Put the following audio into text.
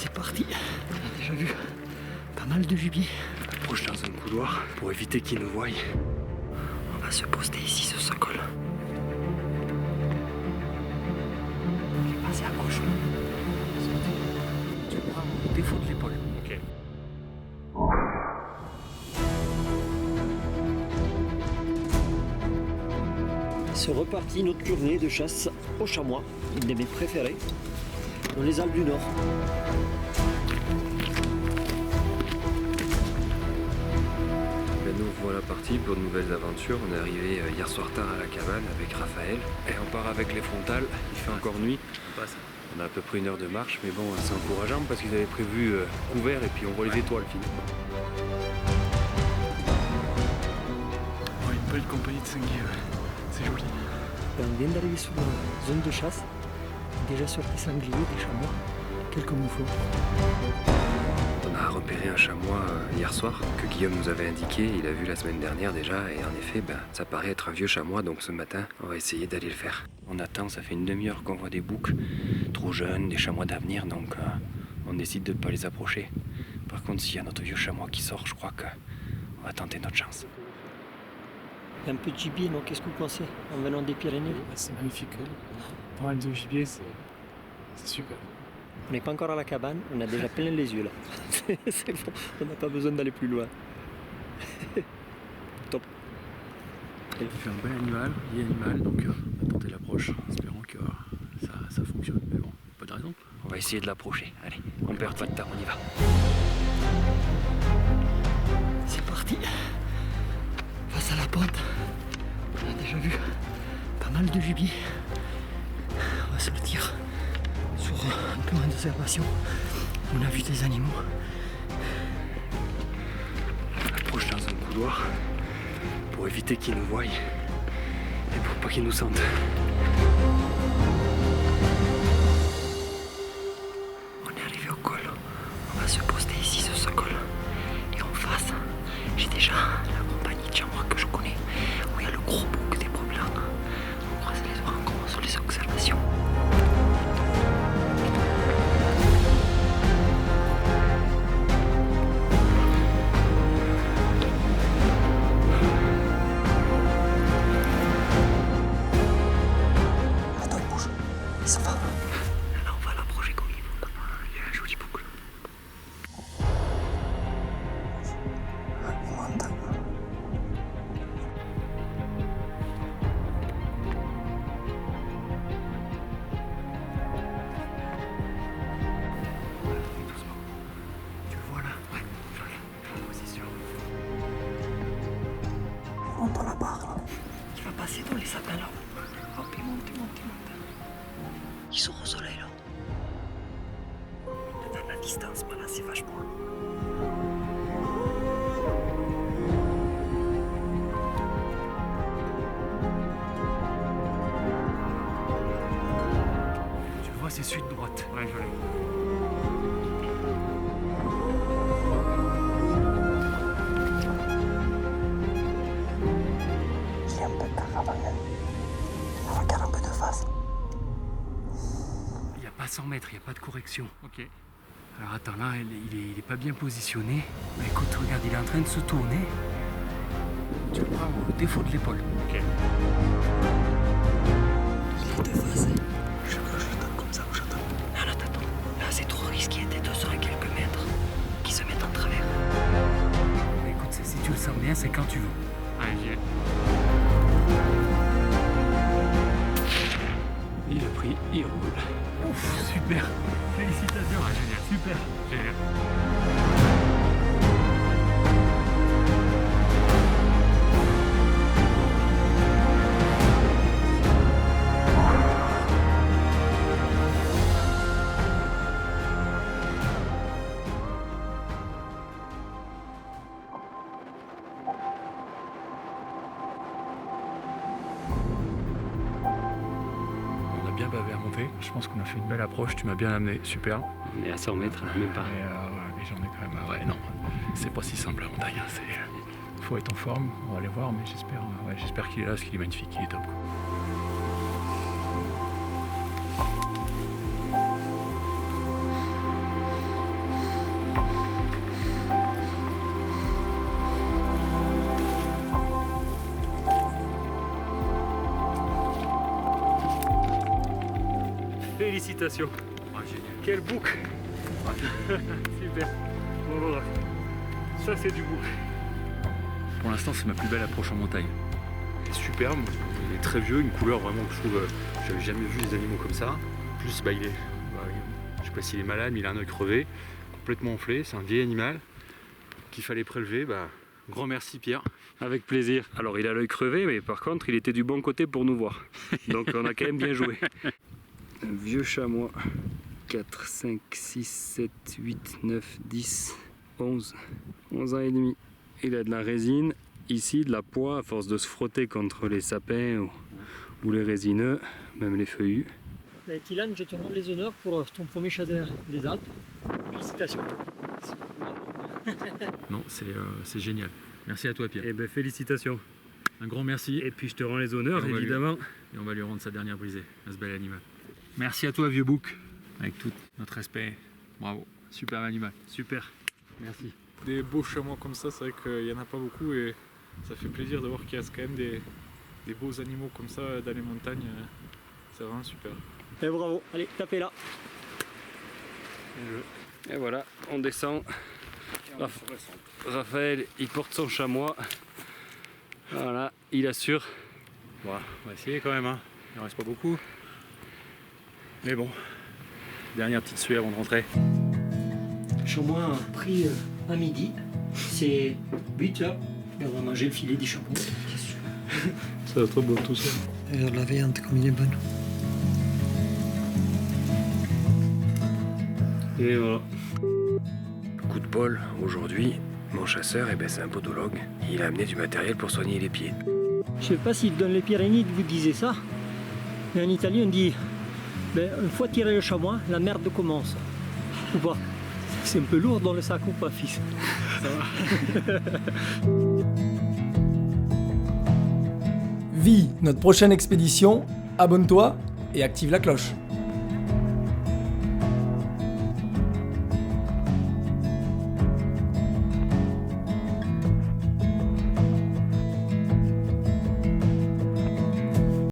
C'est parti. On a déjà vu pas mal de gibier. On approche dans un couloir pour éviter qu'ils nous voient. On va se poster ici sur ce col. Je vais passer à gauche. Tu prends au défaut de l'épaule. Ok. C'est reparti notre journée de chasse au chamois, une de mes préférées, dans les Alpes du Nord. Nous voilà partis pour de nouvelles aventures. On est arrivé hier soir tard à la cabane avec Raphaël et on part avec les frontales. Il fait encore nuit. On a à peu près 1 heure de marche, mais bon, c'est encourageant parce qu'ils avaient prévu couvert et puis on voit les étoiles finalement. Oh, une belle compagnie de sangliers, c'est joli. On vient d'arriver sur la zone de chasse. Déjà sur des sangliers, des chamois, quelques mouflons. On a repéré un chamois hier soir que Guillaume nous avait indiqué. Il a vu la semaine dernière déjà et en effet, ça paraît être un vieux chamois. Donc ce matin, on va essayer d'aller le faire. On attend, ça fait une demi-heure qu'on voit des boucs trop jeunes, des chamois d'avenir. Donc on décide de ne pas les approcher. Par contre, s'il y a notre vieux chamois qui sort, je crois qu'on va tenter notre chance. Un peu de gibier, non? Qu'est-ce que vous pensez en venant des Pyrénées? C'est magnifique. Pas mal de gibier, c'est super. On n'est pas encore à la cabane, on a déjà plein les yeux là. C'est bon, on n'a pas besoin d'aller plus loin. Top. Il fait un bel animal, il est animal, donc on va tenter l'approche, espérant que ça fonctionne. Mais bon, pas de raison. On va essayer de l'approcher. Allez, on perd pas de temps, on y va. C'est parti. Face à la pente, on a déjà vu pas mal de gibier. On va se le dire. Sur un plan d'observation, on a vu des animaux. On approche dans un couloir pour éviter qu'ils nous voient et pour pas qu'ils nous sentent. On est arrivé au col. On va se poster ici sur ce col. Et en face, j'ai déjà la compagnie de chamois que je connais, où il y a le gros bouc des problèmes. On croise les doigts, on commence sur les observations. Là, on va l'approcher comme il faut. Il y a un joli boucle. Tu le vois là? Ouais, je regarde. Position. Monte dans la barre là. Il va passer dans les sapins là. Hop, il monte, il monte, il monte. Ils sont au soleil là. Dans la distance, voilà, c'est vachement long. Tu vois, c'est sud-droite. Ouais, je l'ai. Il est un peu caravane. On regarde un peu de face. Il n'y a pas 100 mètres, il n'y a pas de correction. Ok. Alors attends, là, il est pas bien positionné. Bah, écoute, regarde, il est en train de se tourner. Tu le prends au défaut de l'épaule. Ok. Il est de face. Je t'attends comme ça, j'attends. Non, là, t'attends. Là, c'est trop risqué. T'es 200 et quelques mètres qui se mettent en travers. Bah, écoute, si tu le sens bien, c'est quand tu veux. Allez, j'y vais. Il a pris, il roule. Ouf, super. Félicitations. Ah, génial, super. Génial. Bien bavé à monter. Je pense qu'on a fait une belle approche. Tu m'as bien amené. Super. On est à 100 mètres, même pas. Mais j'en ai quand même. Ouais, non. C'est pas si simple la montagne. Faut être en forme. On va aller voir, mais j'espère qu'il est là parce qu'il est magnifique. Il est top. Quoi. Félicitations. Ah, génial. Quel bouc. Super. Bon, voilà. Ça c'est du bouc. Pour l'instant c'est ma plus belle approche en montagne. Il est superbe, il est très vieux, une couleur vraiment que je trouve, j'avais jamais vu des animaux comme ça. En plus je sais pas s'il est malade, mais il a un œil crevé, complètement enflé, c'est un vieil animal qu'il fallait prélever. Grand merci Pierre. Avec plaisir. Alors il a l'œil crevé, mais par contre il était du bon côté pour nous voir. Donc on a quand même bien joué. Un vieux chamois. 4, 5, 6, 7, 8, 9, 10, 11. 11 ans et demi. Il a de la résine, ici de la poix à force de se frotter contre les sapins ou les résineux, même les feuillus. Kylian, je te rends les honneurs pour ton premier Chader des Alpes. Félicitations. Non, c'est génial. Merci à toi Pierre. Eh ben félicitations. Un grand merci. Et puis je te rends les honneurs évidemment. Et on va lui rendre sa dernière brisée à ce bel animal. Merci à toi vieux bouc. Avec tout notre respect. Bravo. Super animal. Super. Merci. Des beaux chamois comme ça, c'est vrai qu'il n'y en a pas beaucoup et ça fait plaisir de voir qu'il y a quand même des beaux animaux comme ça dans les montagnes. C'est vraiment super. Et bravo, allez, tapez là. Et voilà, on descend. Raphaël, il porte son chamois. Voilà, il assure. Bon, on va essayer quand même, hein. Il en reste pas beaucoup. Mais bon, dernière petite sueur avant de rentrer. Le chamois a pris à midi, c'est 8 heures. Et on va manger le filet du chameau. Ça va être bon tout ça. Regarde la viande comme il est bonne. Et voilà. Coup de bol, aujourd'hui, mon chasseur, c'est un podologue. Il a amené du matériel pour soigner les pieds. Je sais pas si dans les Pyrénées vous disiez ça, mais en Italie on dit une fois tiré le chamois, la merde commence. Ou pas? C'est un peu lourd dans le sac ou pas, fils? Ça va. Vis notre prochaine expédition, abonne-toi et active la cloche.